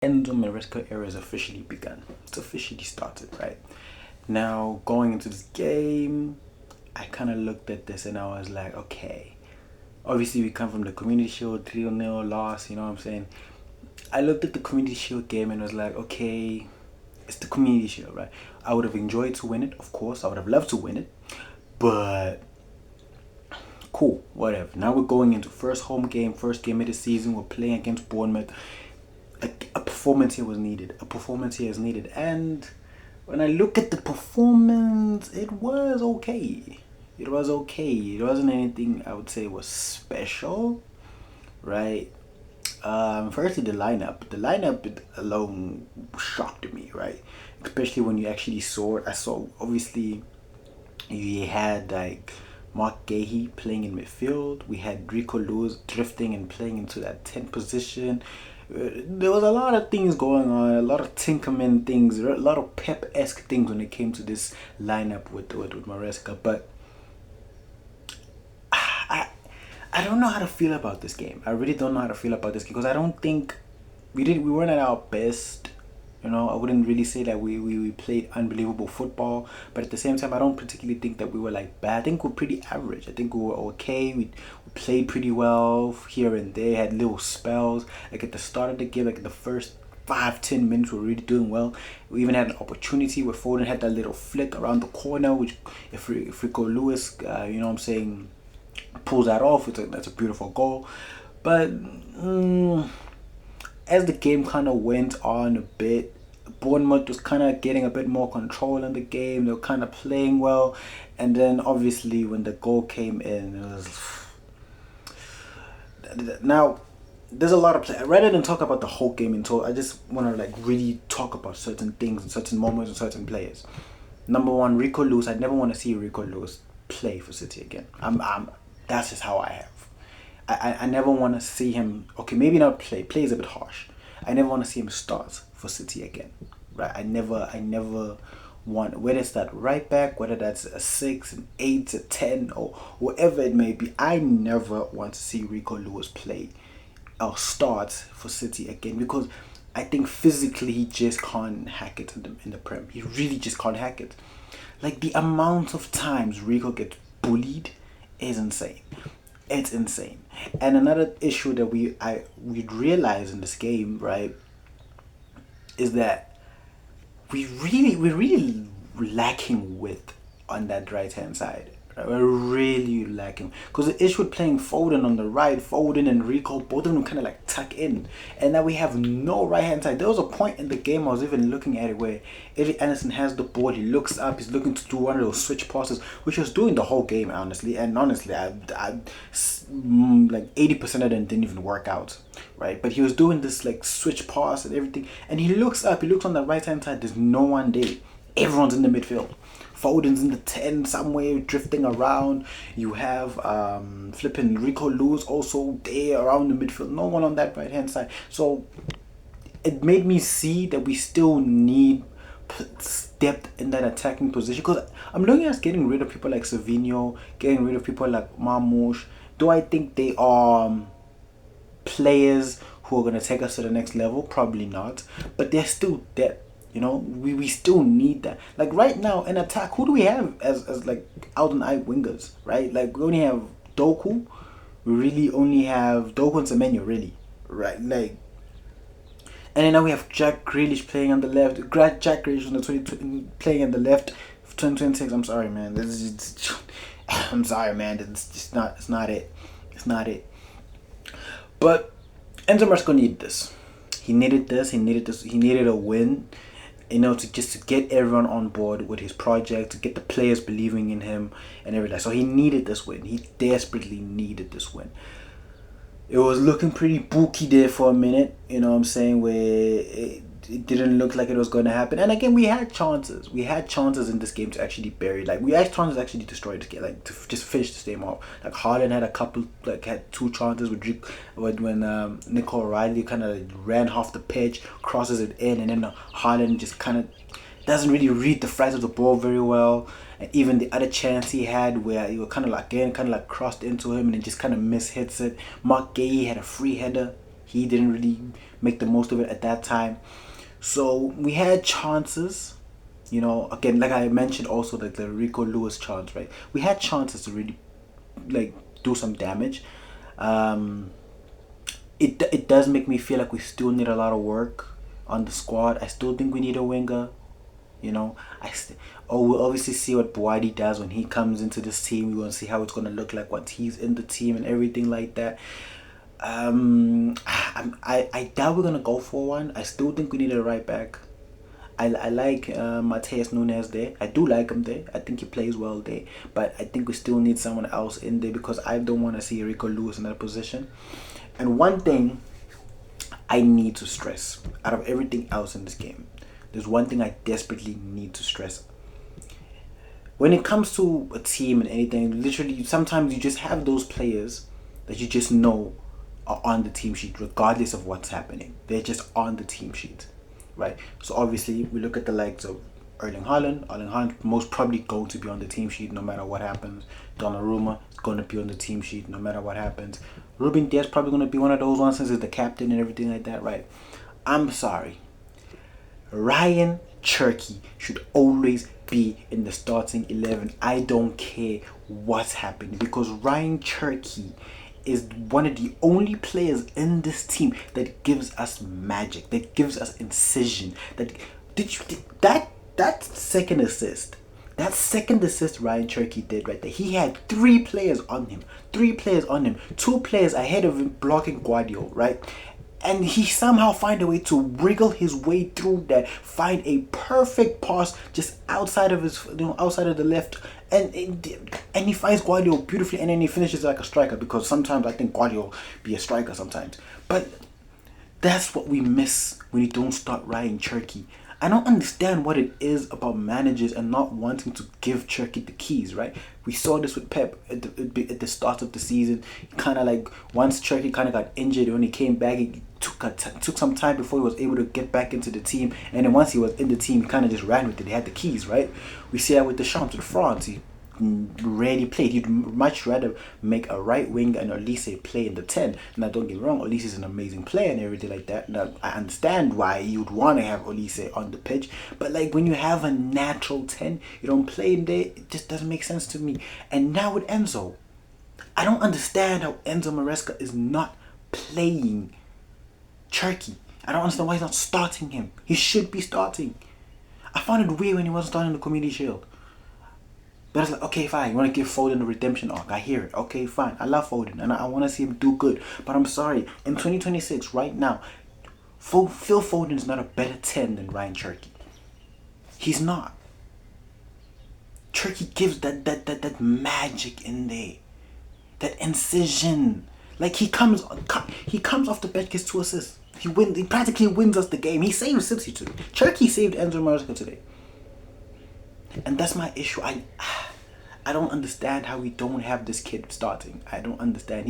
Enzo Maresca era has officially begun. It's officially started, right? Now, going into this game, I kind of looked at this and I was like, okay, obviously we come from the Community Shield 3-0 loss, you know what I'm saying? I looked at the Community Shield game and was like, okay, it's the Community Shield, right? I would have enjoyed to win it, of course. I would have loved to win it, but cool, whatever. Now we're going into first game of the season. We're playing against Bournemouth. A performance here was needed. A performance here is needed. And when I look at the performance, it was okay. It was okay. It wasn't anything I would say was special, right? Firstly, the lineup. The lineup alone shocked me, right? Especially when you actually saw it. I saw, obviously, you had like Mark Gahey playing in midfield. We had Rico Lewis drifting and playing into that 10 position. There was a lot of things going on, a lot of Tinkerman things, a lot of Pep-esque things when it came to this lineup with Maresca. But I don't know how to feel about this game. I really don't know how to feel about this game because I don't think we weren't at our best. You know, I wouldn't really say that we played unbelievable football, but at the same time, I don't particularly think that we were like bad. I think we're pretty average. I think we were okay. We played pretty well here and there, had little spells. Like at the start of the game, like the first 5-10 minutes, we were really doing well. We even had an opportunity where Foden had that little flick around the corner, which if Rico Lewis, you know what I'm saying, pulls that off, that's a beautiful goal. But as the game kind of went on a bit, Bournemouth was kind of getting a bit more control in the game. They were kind of playing well, and then obviously when the goal came in, it was now. There's a lot of play. Rather than talk about the whole game in total, I just want to like really talk about certain things and certain moments and certain players. Number one, Rico Lewis. I'd never want to see Rico Lewis play for City again. That's just how I have. I never want to see him. Okay, maybe not play. Play is a bit harsh. I never want to see him start for City again. Right? I never want, whether it's that right back, whether that's a 6, an 8, a 10, or whatever it may be. I never want to see Rico Lewis play or start for City again because I think physically he just can't hack it in the Prem. He really just can't hack it. Like the amount of times Rico gets bullied is insane. It's insane. And another issue that we realize in this game, right, is that we're really lacking width on that right hand side. Right? We're really lacking because the issue with playing Foden on the right, Foden and Rico, both of them kind of like tuck in, and now we have no right hand side. There was a point in the game I was even looking at it where Elliot Anderson has the ball, he looks up, he's looking to do one of those switch passes, which he was doing the whole game, honestly. And honestly, I like 80% of them didn't even work out, right? But he was doing this like switch pass and everything, and he looks up, he looks on the right hand side, there's no one there. Everyone's in the midfield. Foden's in the 10 somewhere drifting around. You have flipping Rico Lewis also there around the midfield. No one on that right hand side. So it made me see that we still need depth in that attacking position. Because I'm looking at getting rid of people like Savinho, getting rid of people like Marmoush. Do I think they are players who are going to take us to the next level? Probably not. But they're still depth. You know, we still need that. Like right now in attack, who do we have as like out and eye wingers, right? Like we only have Doku. We really only have Doku and Semenyo, really, right? Like, and then now we have Jack Grealish playing on the left. Jack Grealish on the 2020 playing on the left. 2026. I'm sorry, man. I'm sorry, man. It's just not. It's not it. It's not it. But Enzo Maresca needed this. He needed this. He needed this. He needed a win. You know, to get everyone on board with his project, to get the players believing in him and everything. So he needed this win. He desperately needed this win. It was looking pretty booky there for a minute, you know what I'm saying, where it didn't look like it was going to happen. And again, we had chances. We had chances in this game to actually bury. Like, we had chances to actually destroy this game, like to just finish this game off. Like, Haaland had a couple, like, had 2 chances when Nico O'Reilly kind of ran half the pitch, crosses it in, and then Haaland just kind of doesn't really read the flight of the ball very well. And even the other chance he had where he was kind of like crossed into him and it just kind of mishits it. Mark Gay had a free header. He didn't really make the most of it at that time. So we had chances, again, like I mentioned also, like the Rico Lewis chance, right? We had chances to really like do some damage. It does make me feel like we still need a lot of work on the squad. I still think we need a winger. We'll obviously see what Boadi does when he comes into this team. We're gonna see how it's gonna look like once he's in the team and everything like that. I doubt we're gonna go for one. I still think we need a right back. I like Mateus Nunes there. I do like him there. I think he plays well there. But I think we still need someone else in there because I don't want to see Rico Lewis in that position. And one thing I need to stress out of everything else in this game, there's one thing I desperately need to stress. When it comes to a team and anything, literally, sometimes you just have those players that you just know are on the team sheet, regardless of what's happening. They're just on the team sheet, right? So obviously, we look at the likes of Erling Haaland. Erling Haaland most probably going to be on the team sheet no matter what happens. Donnarumma is going to be on the team sheet no matter what happens. Ruben Dias probably going to be one of those ones since he's the captain and everything like that, right? I'm sorry. Ryan Cherki should always be in the starting 11. I don't care what's happening because Ryan Cherki is one of the only players in this team that gives us magic, that gives us incision. That second assist Ryan Cherki did right there. He had three players on him, two players ahead of him blocking Guardiola, right? And he somehow find a way to wriggle his way through that, find a perfect pass just outside of outside of the left, and he finds Guardiola beautifully, and then he finishes like a striker because sometimes I think Guardiola be a striker sometimes. But that's what we miss when you don't start Ryan Cherki. I don't understand what it is about managers and not wanting to give Cherki the keys, right? We saw this with Pep at the start of the season. Kind of like once Cherki kind of got injured, when he came back, he took some time before he was able to get back into the team. And then once he was in the team, he kind of just ran with it. He had the keys, right? We see that with Deschamps with France. He rarely played. He'd much rather make a right wing and Olise play in the 10. Now, don't get me wrong, Olise is an amazing player and everything like that. Now, I understand why you'd want to have Olise on the pitch, but like when you have a natural 10, you don't play in there, it just doesn't make sense to me. And now with Enzo, I don't understand how Enzo Maresca is not playing Cherki. I don't understand why he's not starting him. He should be starting. I found it weird when he wasn't starting the Community Shield. But it's like, okay, fine, you want to give Foden a redemption arc. I hear it. Okay, fine. I love Foden and I want to see him do good. But I'm sorry, in 2026, right now, Phil Foden is not a better 10 than Ryan Cherki. He's not. Cherki gives that magic in there. That incision. Like he comes off the bench, gets 2 assists. He practically wins us the game. He saved City today. Cherki saved Enzo Maresca today. And that's my issue. I don't understand how we don't have this kid starting. I don't understand.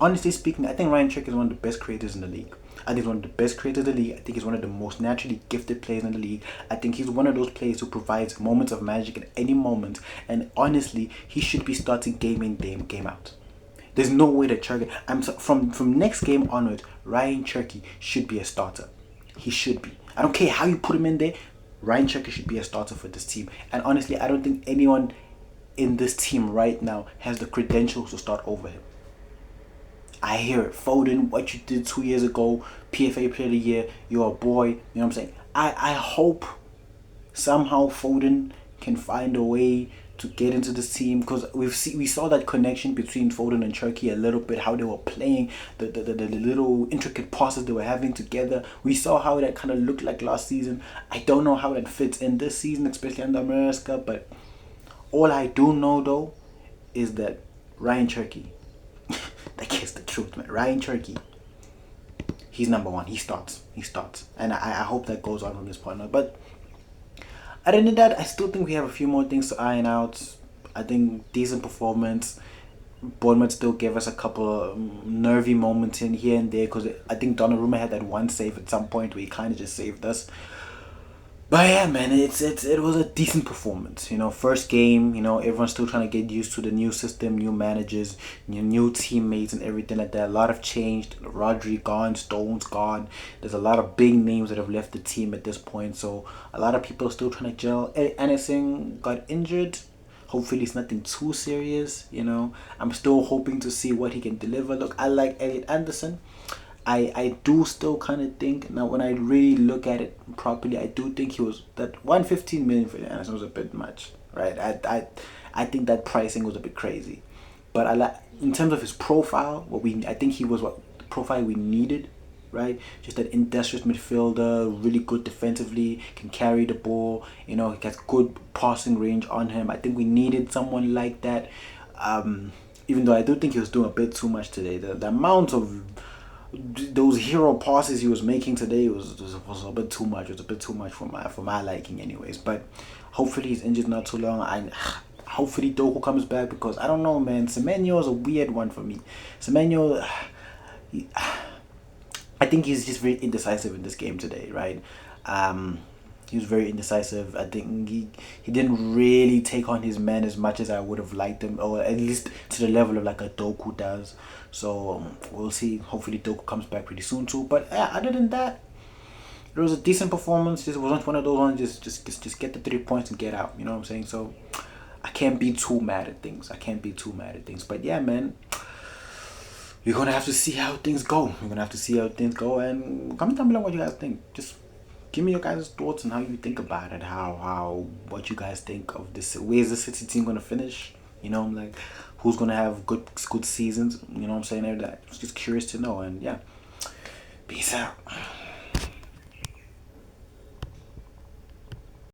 Honestly speaking, I think Ryan Cherki is one of the best creators in the league. I think he's one of the best creators in the league. I think he's one of the most naturally gifted players in the league. I think he's one of those players who provides moments of magic at any moment. And honestly, he should be starting game in, game out. There's no way that Cherki... From next game onwards, Ryan Cherki should be a starter. He should be. I don't care how you put him in there. Ryan Cherki should be a starter for this team. And honestly, I don't think anyone in this team right now has the credentials to start over him. I hear it. Foden, what you did 2 years ago, PFA Player of the Year, you're a boy. You know what I'm saying? I hope somehow Foden can find a way to get into this team, because we saw that connection between Foden and Cherki a little bit, how they were playing, the little intricate passes they were having together. We saw how that kind of looked like last season. I don't know how that fits in this season, especially under Maresca, but all I do know though is that Ryan Cherki, that is the truth, man. Ryan Cherki, he's number one. He starts, and I hope that goes on from this point on. But other than that, I still think we have a few more things to iron out. I think decent performance. Bournemouth still gave us a couple of nervy moments in here and there, because I think Donnarumma had that one save at some point where he kind of just saved us. But yeah, man, it was a decent performance. First game. Everyone's still trying to get used to the new system, new managers, new teammates, and everything like that. A lot have changed. Rodri gone, Stones gone. There's a lot of big names that have left the team at this point. So a lot of people are still trying to gel. Anderson got injured. Hopefully it's nothing too serious. I'm still hoping to see what he can deliver. Look, I like Elliot Anderson. I do still kind of think now when I really look at it properly, I do think he was that 115 million for Anderson was a bit much, right? I think that pricing was a bit crazy, but I like in terms of his profile, I think he was what the profile we needed, right? Just that industrious midfielder, really good defensively, can carry the ball. He has good passing range on him. I think we needed someone like that. Even though I do think he was doing a bit too much today, the amount of those hero passes he was making today was a bit too much. It was a bit too much for my liking, anyways. But hopefully he's injured not too long. Hopefully Doku comes back because I don't know, man. Semenyo is a weird one for me. Semenyo, I think he's just very indecisive in this game today, right? He was very indecisive. I think he didn't really take on his man as much as I would have liked him, or at least to the level of like a Doku does. So we'll see. Hopefully Doku comes back pretty soon too. But yeah, other than that, it was a decent performance. It wasn't one of those ones just get the 3 points and get out. You know what I'm saying? So I can't be too mad at things. But yeah, man, we're gonna have to see how things go. And comment down below what you guys think. Just give me your guys' thoughts on how you think about it. What you guys think of this. Where's the City team gonna finish? Like who's gonna have good seasons? You know what I'm saying? That. I was just curious to know. And yeah, peace out.